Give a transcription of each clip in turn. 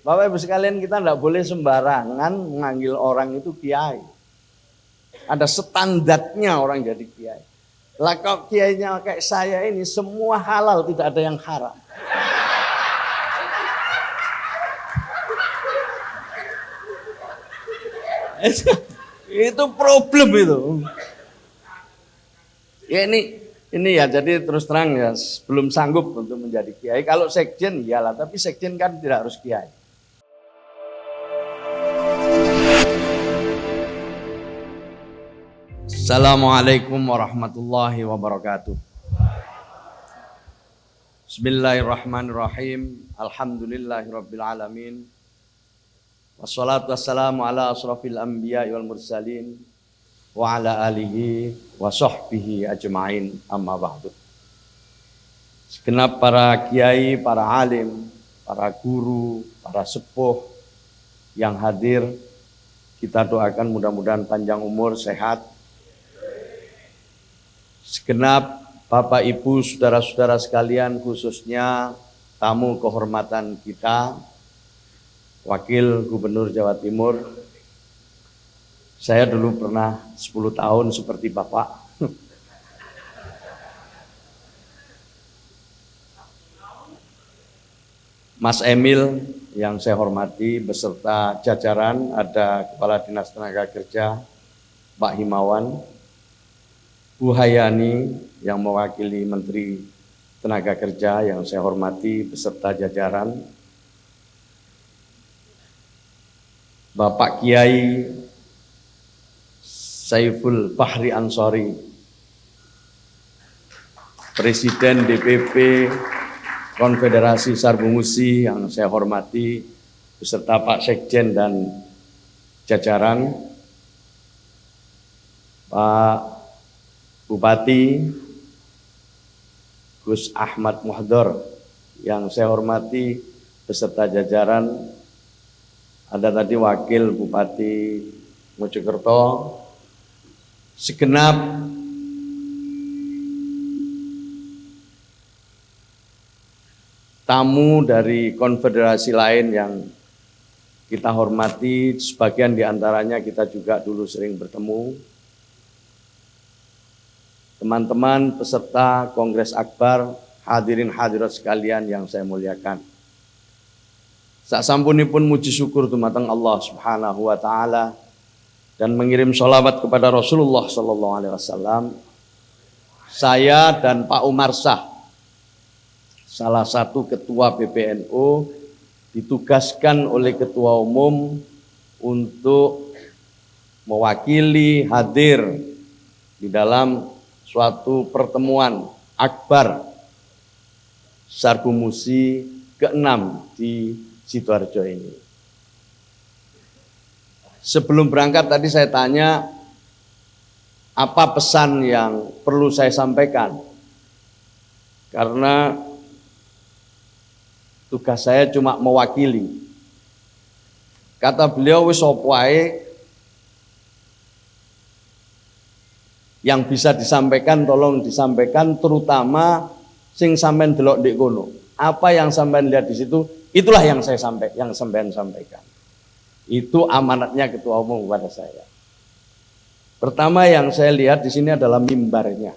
Bapak Ibu sekalian, kita tidak boleh sembarangan menganggil orang itu kiai. Ada standarnya orang jadi kiai. Lah kalau kiainya kayak saya ini semua halal, tidak ada yang haram. Itu problem itu. Ya ini ya, jadi terus terang ya, belum sanggup untuk menjadi kiai. Kalau sekjen iyalah, tapi sekjen kan tidak harus kiai. Assalamualaikum warahmatullahi wabarakatuh. Bismillahirrahmanirrahim. Alhamdulillahirabbil alamin. Wassalatu wassalamu ala asrafil anbiya wal mursalin wa ala alihi wa sahbihi ajma'in, amma ba'du. Segenap para kiai, para alim, para guru, para sepuh yang hadir, kita doakan mudah-mudahan panjang umur, sehat. Segenap Bapak Ibu, saudara-saudara sekalian, khususnya tamu kehormatan kita, Wakil Gubernur Jawa Timur. Saya dulu pernah 10 tahun seperti Bapak. Mas Emil yang saya hormati beserta jajaran, ada Kepala Dinas Tenaga Kerja Pak Himawan, Bu Hayani yang mewakili Menteri Tenaga Kerja yang saya hormati beserta jajaran, Bapak Kiai Saiful Bahri Ansori, Presiden DPP Konfederasi Sarbu Musi yang saya hormati beserta Pak Sekjen dan jajaran, Pak Bupati Gus Ahmad Muhdor yang saya hormati beserta jajaran, ada tadi Wakil Bupati Mojokerto, segenap tamu dari konfederasi lain yang kita hormati, sebagian diantaranya kita juga dulu sering bertemu. Teman-teman peserta Kongres Akbar, hadirin hadirat sekalian yang saya muliakan. Saksampunipun muji syukur dumateng Allah Subhanahu wa taala dan mengirim sholawat kepada Rasulullah sallallahu alaihi wasallam, saya dan Pak Umar Shah, salah satu ketua PBNU, ditugaskan oleh ketua umum untuk mewakili hadir di dalam suatu pertemuan akbar Sarbu Musi ke-6 di Sidoarjo ini. Sebelum berangkat tadi saya tanya, apa pesan yang perlu saya sampaikan? Karena tugas saya cuma mewakili. Kata beliau, wis opo ae yang bisa disampaikan tolong disampaikan, terutama sing sampean delok ndek kono. Apa yang sampean lihat di situ, itulah yang saya sampaikan. Itu amanatnya ketua umum kepada saya. Pertama yang saya lihat di sini adalah mimbarnya.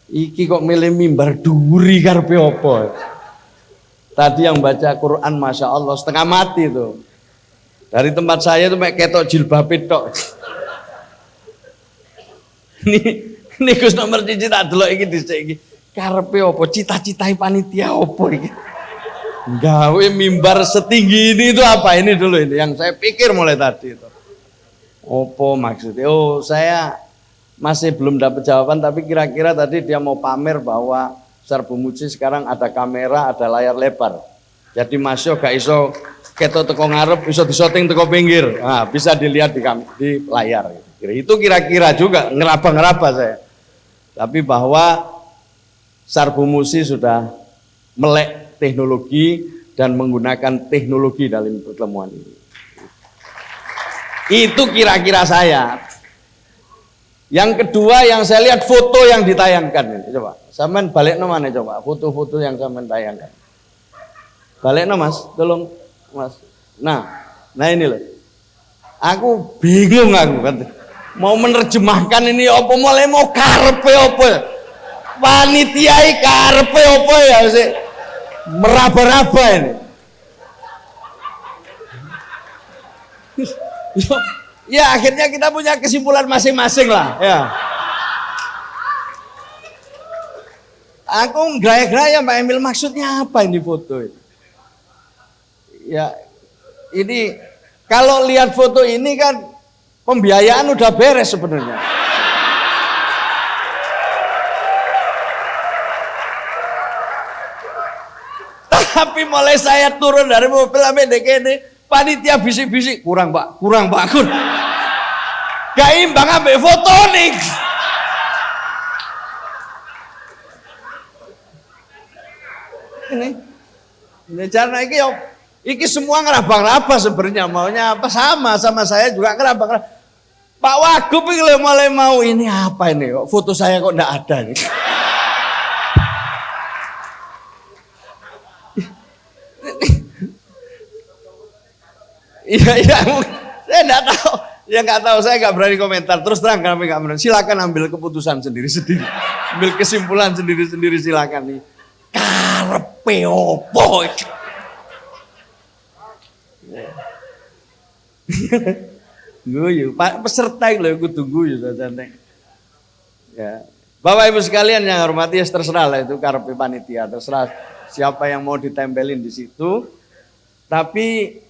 Iki kok milih mimbar duri karepe apa? Tadi yang baca Quran Masya Allah setengah mati tuh. Dari tempat saya tuh mek ketok jilbab tok. Ini Gus nomor cici tak delok iki dhisik iki. Karepe apa? Cita-citai panitia apa iki? Gawe mimbar setinggi ini itu apa ini dulu ini yang saya pikir mulai tadi itu. Apa maksudnya? Oh, saya masih belum dapat jawaban, tapi kira-kira tadi dia mau pamer bahwa Sarbu Musi sekarang ada kamera, ada layar lebar. Jadi masuk gak iso ketok teko ngarep, iso disoting teko pinggir. Nah, bisa dilihat di layar. Itu kira-kira juga ngeraba-ngeraba saya. Tapi bahwa Sarbu Musi sudah melek teknologi dan menggunakan teknologi dalam pertemuan ini. Itu kira-kira saya. Yang kedua yang saya lihat foto yang ditayangkan ini. Coba, sampean balik mana coba foto-foto yang sampean tayangkan. Balik no mas, tolong mas. Nah ini loh. Aku bingung aku kan. Mau menerjemahkan ini apa mulai mau karepe apa? Panitiai karepe apa ya sih? Meraba-raba ini. Ya akhirnya kita punya kesimpulan masing-masing lah ya. Aku geraya-geraya Mbak Emil, maksudnya apa ini foto ini? Ya ini kalau lihat foto ini kan pembiayaan udah beres sebenarnya. Tapi mulai saya turun dari mobil sampai ini panitia bisik-bisik kurang pak. Gak imbang ambil foto nih. Ini cara iki semua ngeraba-raba sebenarnya maunya apa sama saya juga ngeraba-raba. Pak Wagub ini mulai mau ini apa ini kok foto saya kok enggak ada nih. Iya saya enggak tahu. Ya nggak tahu, saya nggak berani komentar. Terus terang kami nggak berani. Silakan ambil keputusan sendiri-sendiri, ambil kesimpulan sendiri-sendiri silakan nih. Karepe opo? Guyu, Pak peserta lho kudu guyu santai. Ya. Bapak Ibu sekalian yang hormati, ya terserah lah itu karepe panitia, terserah siapa yang mau ditempelin di situ. Tapi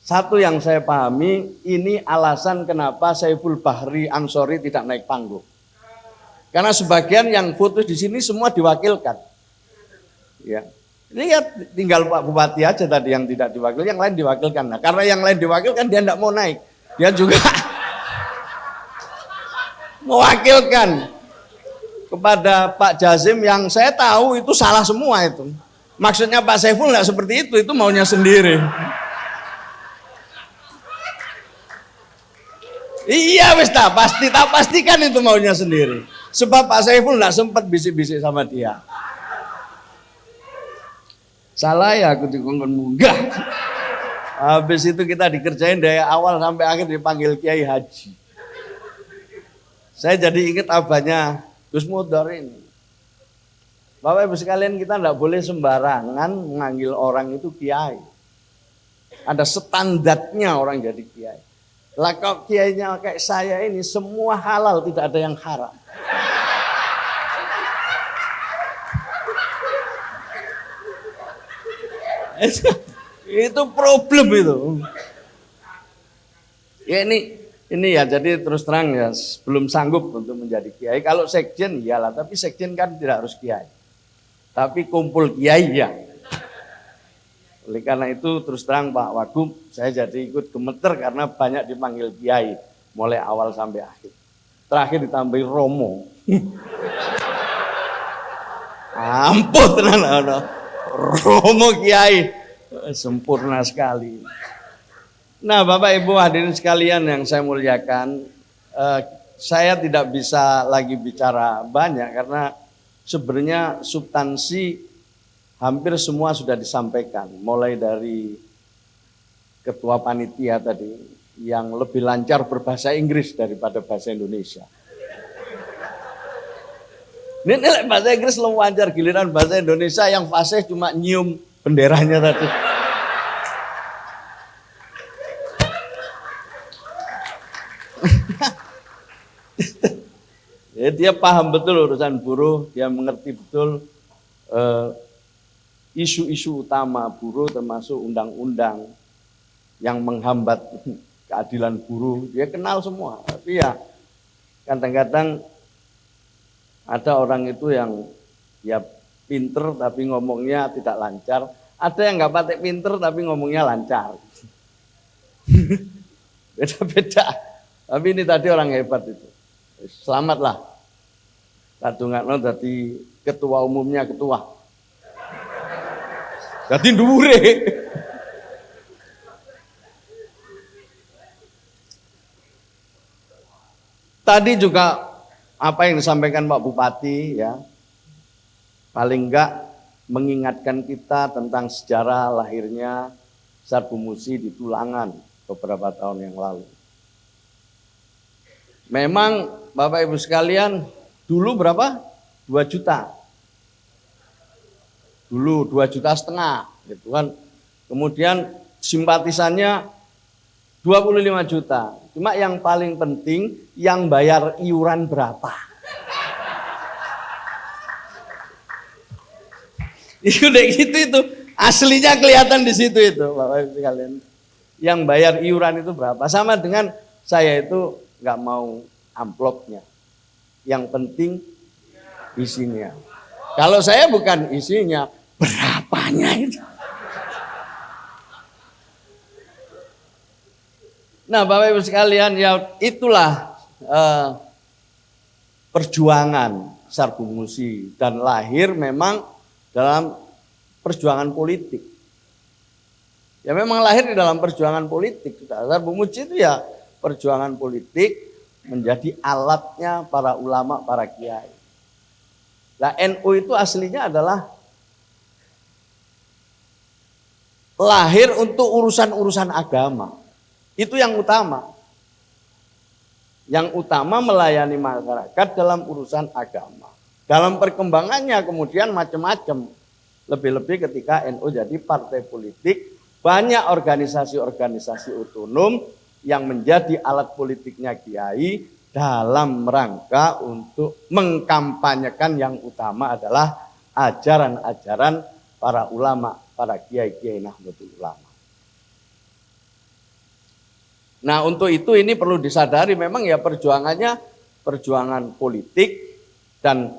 satu yang saya pahami, ini alasan kenapa Saiful Bahri Ansori tidak naik panggung. Karena sebagian yang foto di sini semua diwakilkan. Ya. Ini ya tinggal Pak Bupati aja tadi yang tidak diwakil, yang lain diwakilkan. Nah, karena yang lain diwakilkan dia tidak mau naik. Dia juga mewakilkan kepada Pak Jazim yang saya tahu itu salah semua itu. Maksudnya Pak Saiful nggak seperti itu maunya sendiri. Iya wis tak pastikan itu maunya sendiri. Sebab Pak Saiful nggak sempat bisik-bisik sama dia. Salah ya aku dikongkon munggah. Habis itu kita dikerjain dari awal sampai akhir dipanggil Kiai Haji. Saya jadi ingat abahnya Gus Mudar ini. Bapak Ibu sekalian, kita tidak boleh sembarangan menganggil orang itu kiai. Ada standarnya orang jadi kiai. Lah kalau kiainya kayak saya ini semua halal, tidak ada yang haram. Itu problem itu. Ya ini ya jadi terus terang ya belum sanggup untuk menjadi kiai. Kalau sekjen iyalah, tapi sekjen kan tidak harus kiai. Tapi kumpul kiai ya. Oleh karena itu terus terang Pak Wagub, saya jadi ikut gemeter karena banyak dipanggil kiai mulai awal sampai akhir. Terakhir ditambahin Romo. Ampun tenan Romo kiai sempurna sekali. Nah, Bapak Ibu hadirin sekalian yang saya muliakan, saya tidak bisa lagi bicara banyak karena sebenarnya substansi hampir semua sudah disampaikan, mulai dari ketua panitia tadi yang lebih lancar berbahasa Inggris daripada bahasa Indonesia. Ini bahasa Inggris lebih lancar, giliran bahasa Indonesia yang fasih cuma nyium benderanya tadi. Ya, dia paham betul urusan buruh, dia mengerti betul isu-isu utama buruh termasuk undang-undang yang menghambat keadilan buruh, dia kenal semua. Tapi ya kadang-kadang ada orang itu yang ya pinter tapi ngomongnya tidak lancar, ada yang nggak patek pinter tapi ngomongnya lancar. Beda-beda. Tapi ini tadi orang hebat itu. Selamatlah. Kadungakno dadi ketua umumnya ketua. Dadi dhuwure. Tadi juga apa yang disampaikan Pak Bupati ya. Paling enggak mengingatkan kita tentang sejarah lahirnya Sarbu Musi di Tulangan beberapa tahun yang lalu. Memang Bapak Ibu sekalian, dulu berapa? 2 juta. Dulu 2,5 juta gitu kan. Kemudian simpatisannya 25 juta. Cuma yang paling penting yang bayar iuran berapa. Itu deh gitu itu. Aslinya kelihatan di situ itu, Bapak Ibu sekalian. Yang bayar iuran itu berapa? Sama dengan saya itu nggak mau amplopnya. Yang penting isinya. Kalau saya bukan isinya, berapanya itu. Nah, Bapak Ibu sekalian, ya itulah perjuangan Sarbu Musi dan lahir memang dalam perjuangan politik. Ya memang lahir di dalam perjuangan politik. Sarbu Musi itu ya perjuangan politik menjadi alatnya para ulama, para kiai. Nah, NU itu aslinya adalah lahir untuk urusan-urusan agama. Itu yang utama. Yang utama melayani masyarakat dalam urusan agama. Dalam perkembangannya kemudian macam-macam. Lebih-lebih ketika NU jadi partai politik, banyak organisasi-organisasi otonom yang menjadi alat politiknya kiai dalam rangka untuk mengkampanyekan yang utama adalah ajaran-ajaran para ulama, para kiai-kiai Nahdlatul Ulama. Nah, untuk itu ini perlu disadari memang ya perjuangannya perjuangan politik, dan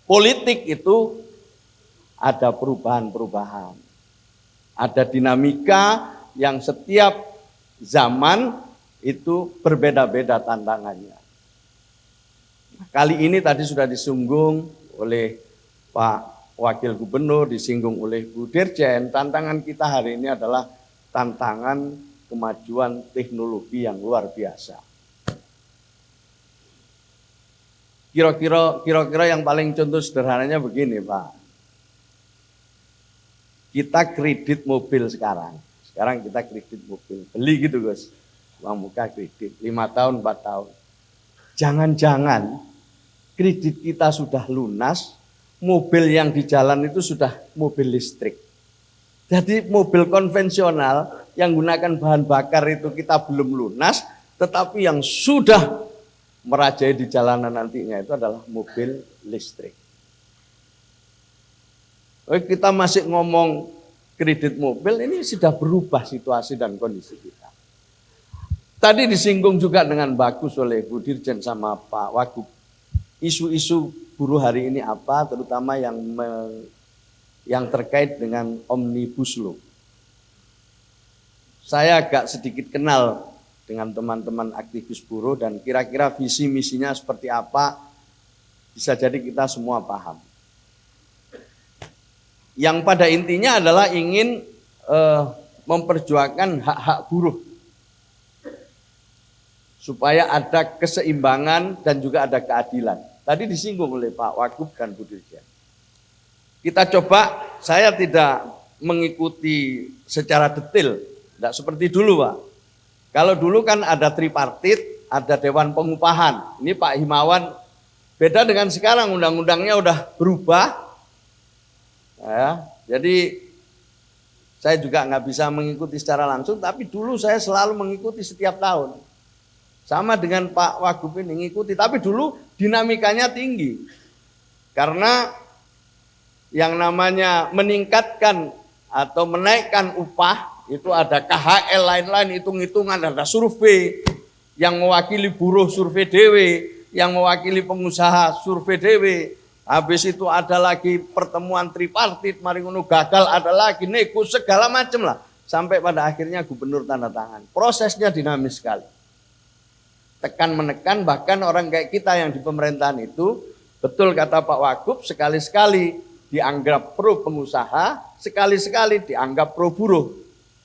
politik itu ada perubahan-perubahan. Ada dinamika yang setiap zaman itu berbeda-beda tantangannya. Kali ini tadi sudah disinggung oleh Pak Wakil Gubernur, disinggung oleh Bu Dirjen, tantangan kita hari ini adalah tantangan kemajuan teknologi yang luar biasa. Kira-kira yang paling contoh sederhananya begini, Pak. Kita kredit mobil sekarang. Sekarang kita kredit mobil. Beli gitu, Gus. Uang muka kredit 5 tahun, 4 tahun. Jangan-jangan kredit kita sudah lunas, mobil yang di jalan itu sudah mobil listrik. Jadi mobil konvensional yang gunakan bahan bakar itu kita belum lunas, tetapi yang sudah merajai di jalanan nantinya itu adalah mobil listrik. Kita masih ngomong kredit mobil, ini sudah berubah situasi dan kondisi kita. Tadi disinggung juga dengan bagus oleh Bu Dirjen sama Pak Wagub. Isu-isu buruh hari ini apa, terutama yang terkait dengan Omnibus Law. Saya agak sedikit kenal dengan teman-teman aktivis buruh dan kira-kira visi misinya seperti apa, bisa jadi kita semua paham. Yang pada intinya adalah ingin memperjuangkan hak-hak buruh. Supaya ada keseimbangan dan juga ada keadilan. Tadi disinggung oleh Pak Wagub dan Bu Dirjen. Kita coba, saya tidak mengikuti secara detail, tidak seperti dulu, Pak. Kalau dulu kan ada tripartit, ada Dewan Pengupahan. Ini Pak Himawan, beda dengan sekarang, undang-undangnya udah berubah. Ya, jadi saya juga nggak bisa mengikuti secara langsung, tapi dulu saya selalu mengikuti setiap tahun. Sama dengan Pak Wagub ini mengikuti, tapi dulu dinamikanya tinggi. Karena yang namanya meningkatkan atau menaikkan upah, itu ada KHL lain-lain, hitung-hitungan, ada survei. Yang mewakili buruh survei dewe, yang mewakili pengusaha survei dewe. Habis itu ada lagi pertemuan tripartit, mari ngono gagal, ada lagi nego segala macam lah. Sampai pada akhirnya gubernur tanda tangan. Prosesnya dinamis sekali. Tekan menekan, bahkan orang kayak kita yang di pemerintahan itu, betul kata Pak Wagub, sekali-sekali dianggap pro pengusaha, sekali-sekali dianggap pro buruh.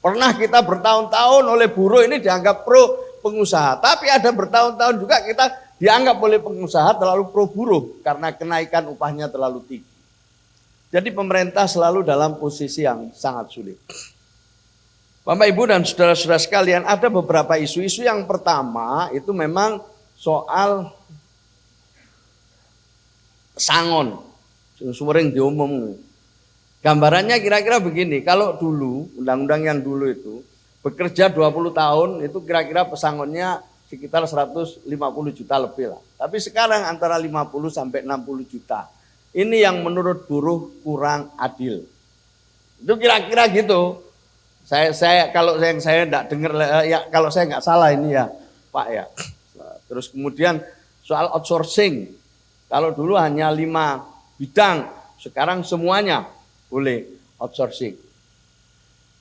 Pernah kita bertahun-tahun oleh buruh ini dianggap pro pengusaha, tapi ada bertahun-tahun juga kita dianggap oleh pengusaha terlalu pro buruh karena kenaikan upahnya terlalu tinggi. Jadi pemerintah selalu dalam posisi yang sangat sulit. Bapak Ibu dan saudara-saudara sekalian, ada beberapa isu-isu. Yang pertama itu memang soal sangon, sering diumum. Gambarannya kira-kira begini, kalau dulu, undang-undang yang dulu itu, bekerja 20 tahun itu kira-kira pesangonnya sekitar 150 juta lebih lah. Tapi sekarang antara 50 sampai 60 juta. Ini yang menurut buruh kurang adil. Itu kira-kira gitu. Saya kalau saya enggak dengar ya, kalau saya enggak salah ini ya, Pak ya. Terus kemudian soal outsourcing. Kalau dulu hanya 5 bidang, sekarang semuanya boleh outsourcing.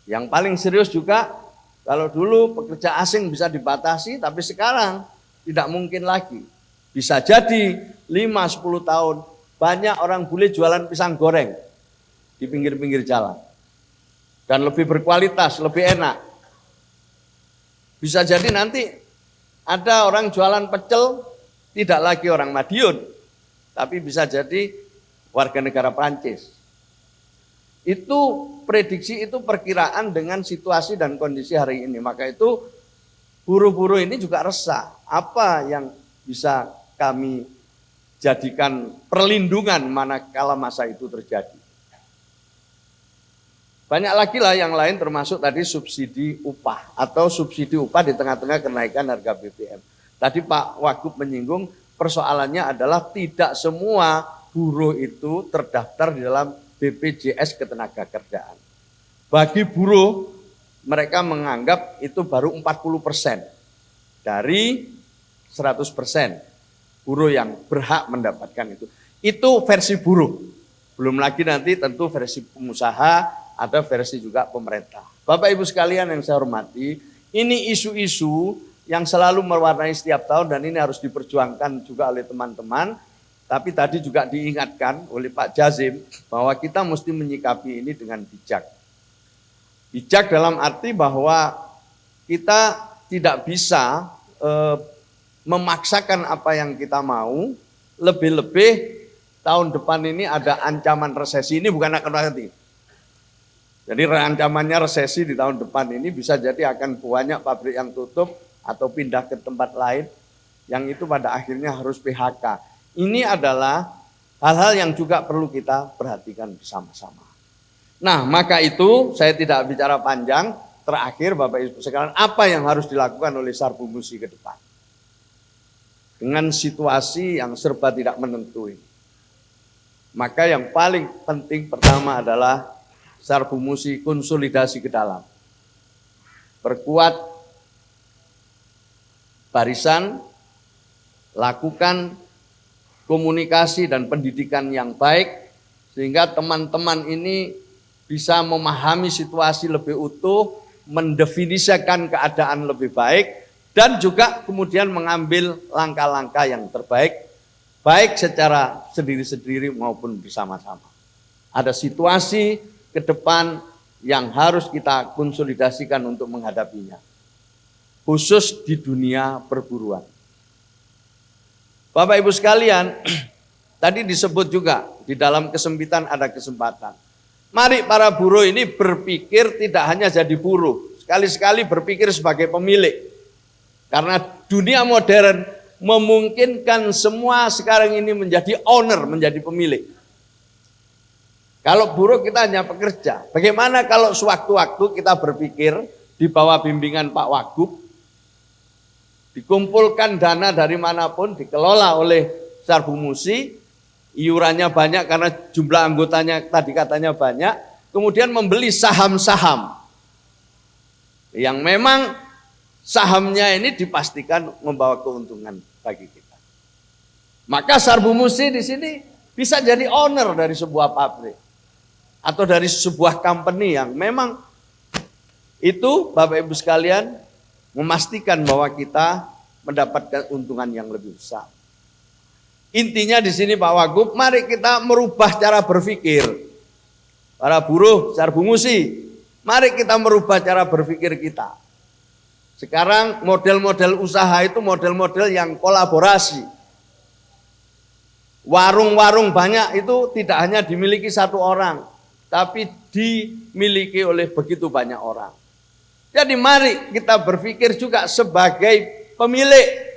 Yang paling serius juga, kalau dulu pekerja asing bisa dibatasi, tapi sekarang tidak mungkin lagi. Bisa jadi 5-10 tahun banyak orang boleh jualan pisang goreng di pinggir-pinggir jalan. Dan lebih berkualitas, lebih enak. Bisa jadi nanti ada orang jualan pecel, tidak lagi orang Madiun, tapi bisa jadi warga negara Prancis. Itu prediksi, itu perkiraan dengan situasi dan kondisi hari ini. Maka itu buruh-buruh ini juga resah. Apa yang bisa kami jadikan perlindungan manakala masa itu terjadi? Banyak lagi lah yang lain, termasuk tadi subsidi upah atau subsidi upah di tengah-tengah kenaikan harga BBM. Tadi Pak Wagub menyinggung persoalannya adalah tidak semua buruh itu terdaftar di dalam BPJS Ketenagakerjaan. Bagi buruh, mereka menganggap itu baru 40% dari 100% buruh yang berhak mendapatkan itu. Itu versi buruh. Belum lagi nanti tentu versi pengusaha, ada versi juga pemerintah. Bapak Ibu sekalian yang saya hormati, ini isu-isu yang selalu mewarnai setiap tahun dan ini harus diperjuangkan juga oleh teman-teman. Tapi tadi juga diingatkan oleh Pak Jazim bahwa kita mesti menyikapi ini dengan bijak. Bijak dalam arti bahwa kita tidak bisa memaksakan apa yang kita mau, lebih-lebih tahun depan ini ada ancaman resesi. Ini bukan akan nanti. Jadi ancamannya resesi di tahun depan ini bisa jadi akan banyak pabrik yang tutup atau pindah ke tempat lain yang itu pada akhirnya harus PHK. Ini adalah hal-hal yang juga perlu kita perhatikan bersama-sama. Nah, maka itu saya tidak bicara panjang. Terakhir Bapak Ibu sekalian, apa yang harus dilakukan oleh Sarbu Musi ke depan? Dengan situasi yang serba tidak menentu ini. Maka yang paling penting pertama adalah Sarbu Musi konsolidasi ke dalam. Perkuat barisan, lakukan komunikasi dan pendidikan yang baik, sehingga teman-teman ini bisa memahami situasi lebih utuh, mendefinisikan keadaan lebih baik, dan juga kemudian mengambil langkah-langkah yang terbaik, baik secara sendiri-sendiri maupun bersama-sama. Ada situasi ke depan yang harus kita konsolidasikan untuk menghadapinya, khusus di dunia perburuan. Bapak Ibu sekalian, tadi disebut juga di dalam kesempitan ada kesempatan. Mari para buruh ini berpikir tidak hanya jadi buruh, sekali-sekali berpikir sebagai pemilik. Karena dunia modern memungkinkan semua sekarang ini menjadi owner, menjadi pemilik. Kalau buruh kita hanya pekerja, bagaimana kalau sewaktu-waktu kita berpikir di bawah bimbingan Pak Wagub, dikumpulkan dana dari manapun, dikelola oleh Sarbu Musi, iurannya banyak karena jumlah anggotanya tadi katanya banyak, kemudian membeli saham-saham yang memang sahamnya ini dipastikan membawa keuntungan bagi kita. Maka Sarbu Musi di sini bisa jadi owner dari sebuah pabrik atau dari sebuah company yang memang itu Bapak Ibu sekalian memastikan bahwa kita mendapatkan keuntungan yang lebih besar. Intinya di sini Pak Wagub, mari kita merubah cara berpikir. Para buruh Sarbu Musi, mari kita merubah cara berpikir kita. Sekarang model-model usaha itu model-model yang kolaborasi. Warung-warung banyak itu tidak hanya dimiliki satu orang, tapi dimiliki oleh begitu banyak orang. Jadi mari kita berpikir juga sebagai pemilik,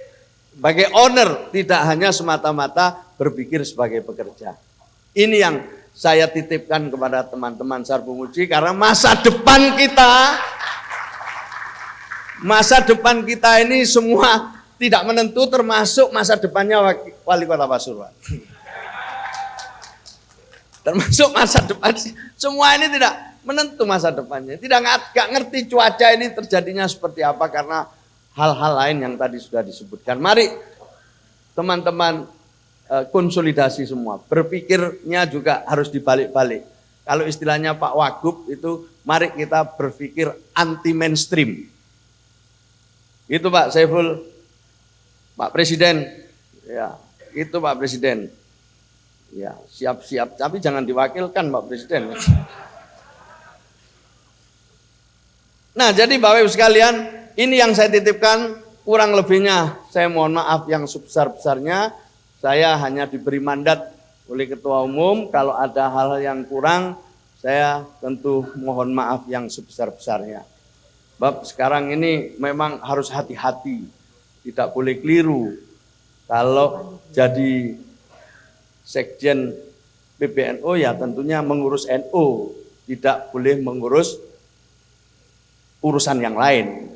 sebagai owner, tidak hanya semata-mata berpikir sebagai pekerja. Ini yang saya titipkan kepada teman-teman Sarbu Muji, karena masa depan kita ini semua tidak menentu, termasuk masa depannya Wali Kota Pasuruan. Termasuk masa depan, semua ini tidak menentu masa depannya. Nggak ngerti cuaca ini terjadinya seperti apa karena hal-hal lain yang tadi sudah disebutkan. Mari teman-teman konsolidasi semua. Berpikirnya juga harus dibalik-balik. Kalau istilahnya Pak Wagub itu, mari kita berpikir anti mainstream. Itu Pak Saiful. Pak Presiden, ya itu Pak Presiden, ya siap-siap, tapi jangan diwakilkan Pak Presiden. Nah jadi Bapak Ibu sekalian, ini yang saya titipkan, kurang lebihnya saya mohon maaf yang sebesar-besarnya, saya hanya diberi mandat oleh Ketua Umum, kalau ada hal yang kurang, saya tentu mohon maaf yang sebesar-besarnya. Sebab sekarang ini memang harus hati-hati. Tidak boleh keliru. Kalau jadi sekjen PBNU ya tentunya mengurus NU, tidak boleh mengurus urusan yang lain.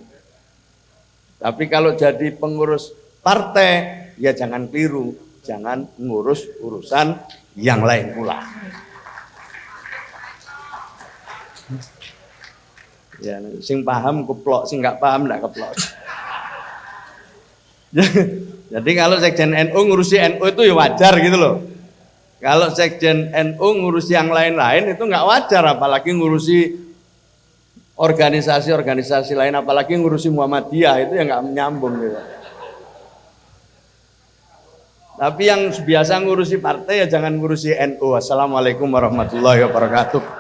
Tapi kalau jadi pengurus partai ya jangan keliru, jangan mengurus urusan yang lain pula. Ya, sing paham keplok, sing nggak paham nggak keplok. Jadi kalau sekjen NU ngurusi NU itu ya wajar gitu loh. Kalau sekjen NU ngurusi yang lain-lain itu nggak wajar, apalagi ngurusi organisasi-organisasi lain, apalagi ngurusi Muhammadiyah itu ya nggak menyambung gitu. Tapi yang biasa ngurusi partai ya jangan ngurusi NU. Assalamualaikum warahmatullahi wabarakatuh.